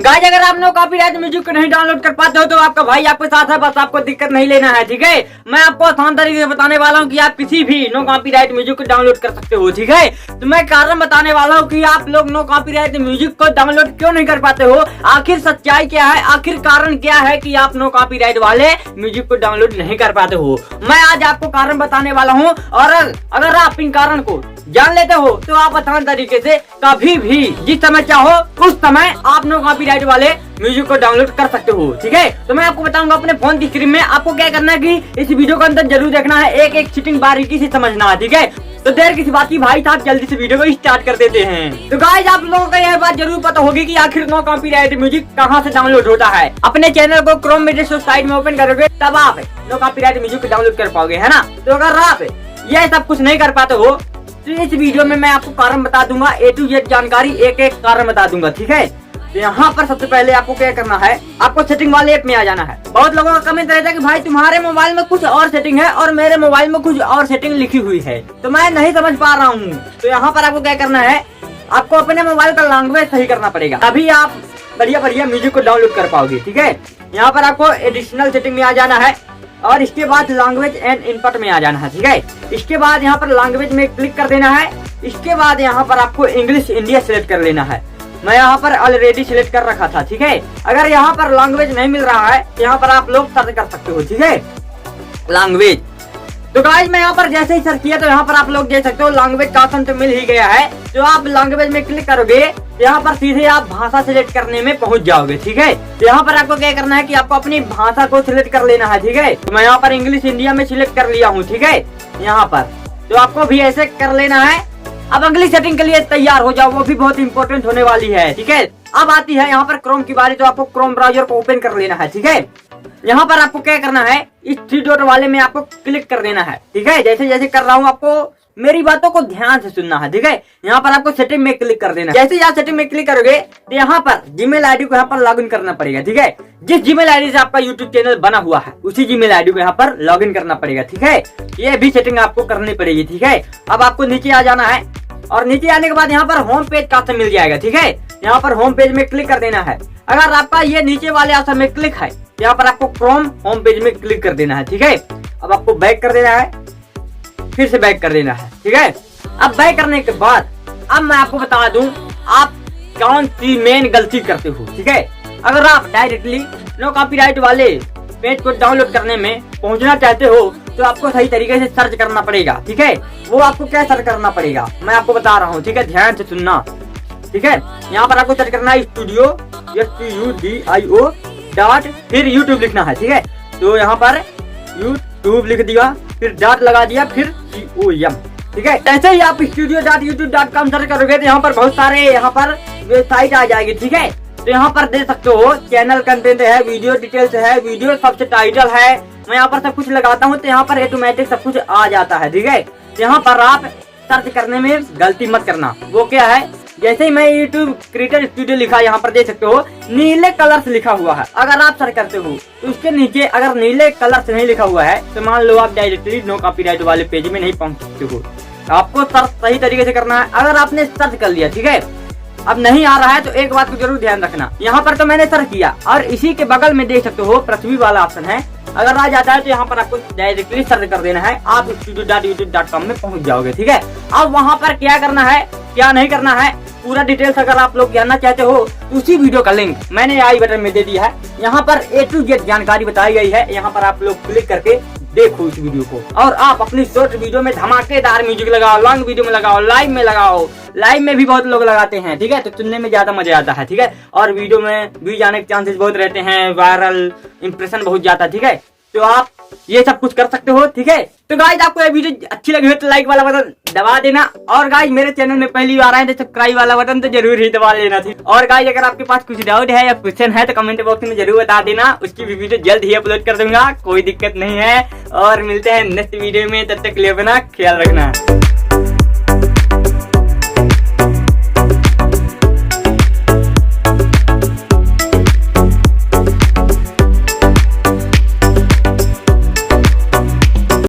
Guys अगर आप no copyright music को नहीं डाउनलोड कर पाते हो तो आपका भाई आपके साथ है, बस आपको दिक्कत नहीं लेना है। ठीक है, मैं आपको आसान तरीके से बताने वाला हूँ कि आप किसी भी नो कॉपीराइट म्यूजिक को डाउनलोड कर सकते हो। ठीक है, तो मैं कारण बताने वाला हूँ कि आप लोग नो कॉपीराइट म्यूजिक को डाउनलोड क्यों नहीं कर पाते हो, आखिर सच्चाई क्या है, आखिर कारण क्या है कि आप नो कॉपीराइट वाले म्यूजिक को डाउनलोड नहीं कर पाते हो। मैं आज आपको कारण बताने वाला हूँ, और अगर आप इन कारण को जान लेते हो तो आप आसान तरीके से कभी भी जिस समय चाहो उस समय आप नो कॉपीराइट वाले म्यूजिक को डाउनलोड कर सकते हो। ठीक है, तो मैं आपको बताऊंगा अपने फोन की स्क्रीन में आपको क्या करना है कि इस वीडियो को अंदर जरूर देखना है, एक एक सेटिंग बारीकी से समझना है। ठीक है, तो देर किसी बात की भाई साहब जल्दी से वीडियो को स्टार्ट कर देते हैं। तो गाइस आप लोगों को यह बात जरूर पता होगी कि आखिर नो कॉपीराइट म्यूजिक कहां से डाउनलोड होता है। अपने चैनल को क्रोम में साइट में ओपन करोगे तब आप नो कॉपीराइट म्यूजिक डाउनलोड कर पाओगे, है ना। तो अगर आप यह सब कुछ नहीं कर पाते हो तो इस वीडियो में मैं आपको कारण बता दूंगा, A to Z जानकारी एक एक कारण बता दूंगा। ठीक है, तो यहाँ पर सबसे पहले आपको क्या करना है, आपको सेटिंग वाले ऐप में आ जाना है। बहुत लोगों का कमेंट रहता है कि भाई तुम्हारे मोबाइल में कुछ और सेटिंग है और मेरे मोबाइल में कुछ और सेटिंग लिखी हुई है, तो मैं नहीं समझ पा रहा हूँ। तो यहाँ पर आपको क्या करना है, आपको अपने मोबाइल का लैंग्वेज सही करना पड़ेगा, तभी आप बढ़िया बढ़िया म्यूजिक को डाउनलोड कर पाओगे। ठीक है, यहाँ पर आपको एडिशनल सेटिंग में आ जाना है और इसके बाद लैंग्वेज एंड इनपुट में आ जाना है। ठीक है, इसके बाद यहाँ पर लैंग्वेज में क्लिक कर देना है। इसके बाद यहाँ पर आपको इंग्लिश इंडिया सिलेक्ट कर लेना है। मैं यहाँ पर ऑलरेडी सिलेक्ट कर रखा था। ठीक है, अगर यहाँ पर लैंग्वेज नहीं मिल रहा है यहाँ पर आप लोग सर्च कर सकते हो। ठीक है, लैंग्वेज। तो गाइस मैं यहाँ पर जैसे ही सर्च किया तो यहाँ पर आप लोग देख सकते हो लैंग्वेज का ऑप्शन तो मिल ही गया है। तो आप लैंग्वेज में क्लिक करोगे यहाँ पर सीधे आप भाषा सिलेक्ट करने में पहुंच जाओगे। ठीक है, तो यहाँ पर आपको क्या करना है कि आपको अपनी भाषा को सिलेक्ट कर लेना है। ठीक है, तो मैं यहाँ पर इंग्लिश इंडिया में सिलेक्ट कर लिया हूँ। ठीक है, यहाँ पर तो आपको भी ऐसे कर लेना है। अब अगली सेटिंग के लिए तैयार हो जाओ, वो भी बहुत इंपॉर्टेंट होने वाली है। ठीक है, अब आती है यहाँ पर क्रोम की बारी, तो आपको क्रोम ब्राउजर को ओपन कर लेना है। ठीक है, यहाँ पर आपको क्या करना है, इस 3 डॉट वाले में आपको क्लिक कर देना है। ठीक है, जैसे जैसे कर रहा हूँ आपको मेरी बातों को ध्यान से सुनना है। ठीक है, यहाँ पर आपको सेटिंग में क्लिक कर देना है। जैसे यहाँ सेटिंग में क्लिक करोगे तो यहाँ पर जीमेल आईडी को यहाँ पर लॉगिन करना पड़ेगा। ठीक है, जिस जीमेल आईडी से आपका यूट्यूब चैनल बना हुआ है उसी जीमेल आईडी को यहाँ पर लॉगिन करना पड़ेगा। ठीक है, ये भी सेटिंग आपको करनी पड़ेगी। ठीक है, अब आपको नीचे आ जाना है और नीचे आने के बाद यहाँ पर होम पेज का ऑप्शन मिल जाएगा। ठीक है, यहाँ पर होम पेज में क्लिक कर देना है। अगर आपका ये नीचे वाले ऑप्शन में क्लिक है यहाँ पर आपको क्रोम होम पेज में क्लिक कर देना है। ठीक है, अब आपको बैक कर देना है, फिर से बैक कर देना है। ठीक है, अब बैक करने के बाद अब मैं आपको बता दूं आप कौन सी मेन गलती करते हो। ठीक है, अगर आप डायरेक्टली नो कॉपीराइट वाले पेज को डाउनलोड करने में पहुंचना चाहते हो तो आपको सही तरीके से सर्च करना पड़ेगा। ठीक है, वो आपको क्या सर्च करना पड़ेगा मैं आपको बता रहा हूँ। ठीक है, ध्यान से सुनना। ठीक है, यहाँ पर आपको सर्च करना है स्टूडियो STUDIO डॉट फिर यूट्यूब लिखना है। ठीक है, तो यहाँ पर यूट्यूब लिख दिया, फिर डॉट लगा दिया, फिर COM। ठीक है, ऐसे ही आप studio.youtube.com सर्च करोगे तो यहाँ पर बहुत सारे यहाँ पर वेबसाइट आ जाएगी। ठीक है, तो यहाँ पर देख सकते हो चैनल कंटेंट है, वीडियो डिटेल्स है, वीडियो सबसे टाइटल है। मैं यहाँ पर सब कुछ लगाता हूँ तो यहाँ पर ऑटोमेटिक सब कुछ आ जाता है। ठीक है, यहाँ पर आप सर्च करने में गलती मत करना। वो क्या है, जैसे ही मैं यूट्यूब क्रिएटर स्टूडियो लिखा यहाँ पर देख सकते हो नीले कलर से लिखा हुआ है। अगर आप सर्च करते हो तो उसके नीचे अगर नीले कलर से नहीं लिखा हुआ है तो मान लो आप डायरेक्टली नो कॉपीराइट वाले पेज में नहीं पहुंच सकते हो। तो आपको सर्च सही तरीके से करना है। अगर आपने सर्च कर लिया, ठीक है, अब नहीं आ रहा है तो एक बात को जरूर ध्यान रखना। यहाँ पर तो मैंने सर्च किया और इसी के बगल में देख सकते हो पृथ्वी वाला ऑप्शन है, अगर आ जाता है तो यहाँ पर आपको डायरेक्टली सर्च कर देना है, आप studio.youtube.com में पहुंच जाओगे। ठीक है, अब वहाँ पर क्या करना है क्या नहीं करना है पूरा डिटेल्स अगर आप लोग जानना चाहते हो तो उसी वीडियो का लिंक मैंने आई बटन में दे दिया है। यहाँ पर A to Z जानकारी बताई गई है, यहाँ पर आप लोग क्लिक करके देखो इस वीडियो को और आप अपनी शॉर्ट वीडियो में धमाकेदार म्यूजिक लगाओ, लॉन्ग वीडियो में लगाओ, लाइव में लगाओ। लाइव में भी बहुत लोग लगाते हैं। ठीक है, तो सुनने में ज्यादा मजा आता है। ठीक है, और वीडियो में भी जाने के चांसेस बहुत रहते हैं, वायरल इंप्रेशन बहुत जाता है। ठीक है, तो आप ये सब कुछ कर सकते हो। ठीक है, तो गाइस आपको ये वीडियो अच्छी लगी हो तो लाइक वाला बटन दबा देना, और गाइस मेरे चैनल में पहली बार आए तो सब्सक्राइब वाला बटन तो जरूर ही दबा लेना थी। और गाइस अगर आपके पास कुछ डाउट है या क्वेश्चन है तो कमेंट बॉक्स में जरूर बता देना, उसकी भी वीडियो जल्द ही अपलोड कर दूंगा, कोई दिक्कत नहीं है। और मिलते हैं नेक्स्ट वीडियो में, तब तक के लिए अपना ख्याल रखना।